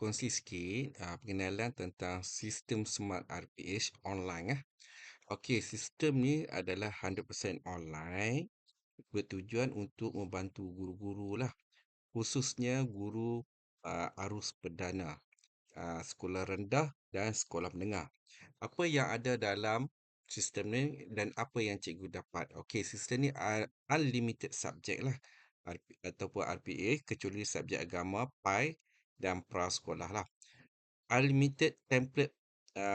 Kongsi sikit pengenalan tentang sistem Smart RPH online Okey, sistem ni adalah 100% online bertujuan untuk membantu guru-guru lah, khususnya guru arus perdana, sekolah rendah dan sekolah menengah. Apa yang ada dalam sistem ni dan apa yang cikgu dapat? Okey, sistem ni unlimited subjek lah ataupun RPA kecuali subjek agama, PAI dan prasekolah lah. Unlimited template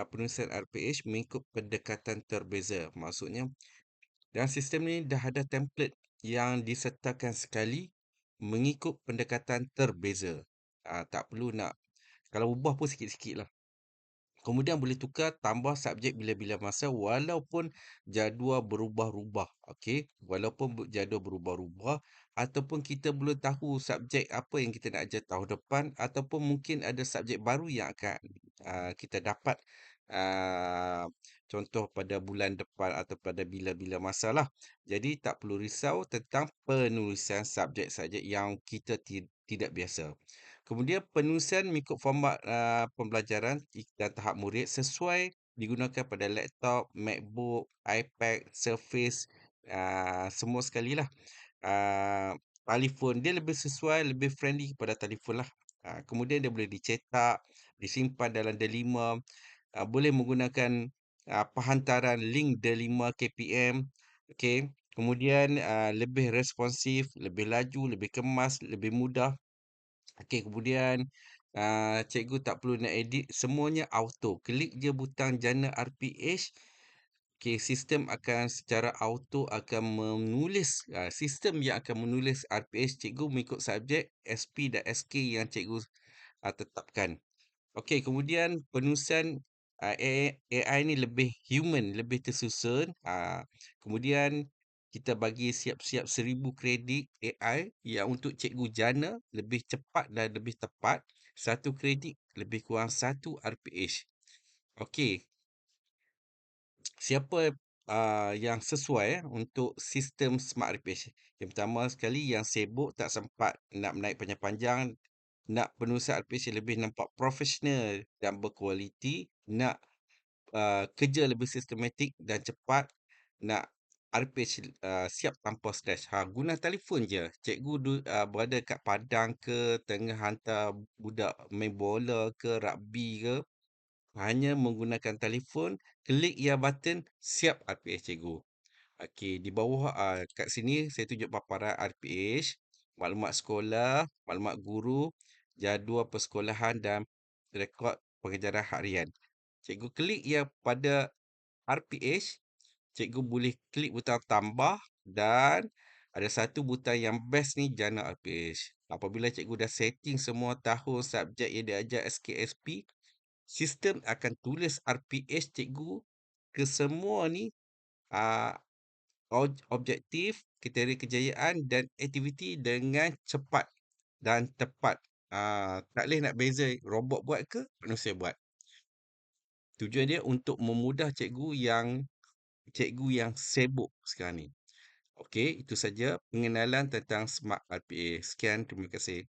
penulisan RPH mengikut pendekatan terbeza. Maksudnya, dalam sistem ni dah ada template yang disertakan sekali mengikut pendekatan terbeza. Tak perlu nak, kalau ubah pun sikit-sikit lah. Kemudian boleh tukar tambah subjek bila-bila masa walaupun jadual berubah-ubah. Okey, walaupun jadual berubah-ubah ataupun kita belum tahu subjek apa yang kita nak ajar tahun depan ataupun mungkin ada subjek baru yang akan kita dapat contoh pada bulan depan atau pada bila-bila masa lah. Jadi tak perlu risau tentang penulisan subjek-subjek yang kita tidak biasa. Kemudian penulisan mengikut format pembelajaran dan tahap murid sesuai digunakan pada laptop, MacBook, iPad, Surface, semua sekali lah. Telefon dia lebih sesuai, lebih friendly kepada telefon lah. Kemudian dia boleh dicetak, disimpan dalam delima, boleh menggunakan penghantaran link delima KPM. Okey. Kemudian lebih responsif, lebih laju, lebih kemas, lebih mudah. Okey, kemudian cikgu tak perlu nak edit, semuanya auto. Klik je butang jana RPH, okey, sistem akan secara auto akan menulis, sistem yang akan menulis RPH cikgu mengikut subjek, SP dan SK yang cikgu tetapkan. Okey, kemudian penulisan AI ni lebih human, lebih tersusun. Kemudian kita bagi siap-siap 1000 kredit AI yang untuk cikgu jana lebih cepat dan lebih tepat. 1 kredit lebih kurang 1 RPH. Okey, siapa yang sesuai untuk sistem Smart RPH? Yang pertama sekali yang sibuk tak sempat nak menaik panjang-panjang, nak penulisan RPH yang lebih nampak profesional dan berkualiti, nak kerja lebih sistematik dan cepat, nak RPH siap tanpa stres. Guna telefon je. Cikgu berada kat padang ke, tengah hantar budak main bola ke, rugby ke, hanya menggunakan telefon, klik ya button, siap RPH cikgu. Okey, di bawah kat sini saya tunjuk paparan RPH, maklumat sekolah, maklumat guru, jadual persekolahan dan rekod pengajaran harian. Cikgu klik yang pada RPH, cikgu boleh klik butang tambah dan ada satu butang yang best ni jana RPH. Apabila cikgu dah setting semua tahun subjek yang diajar SKSP, sistem akan tulis RPH cikgu ke semua ni ah, objektif, kriteria kejayaan dan aktiviti dengan cepat dan tepat. Tak boleh nak beza robot buat ke manusia buat. Tujuan dia untuk memudah cikgu yang sibuk sekarang ni. Okey, itu saja pengenalan tentang Smart RPA. Sekian, terima kasih.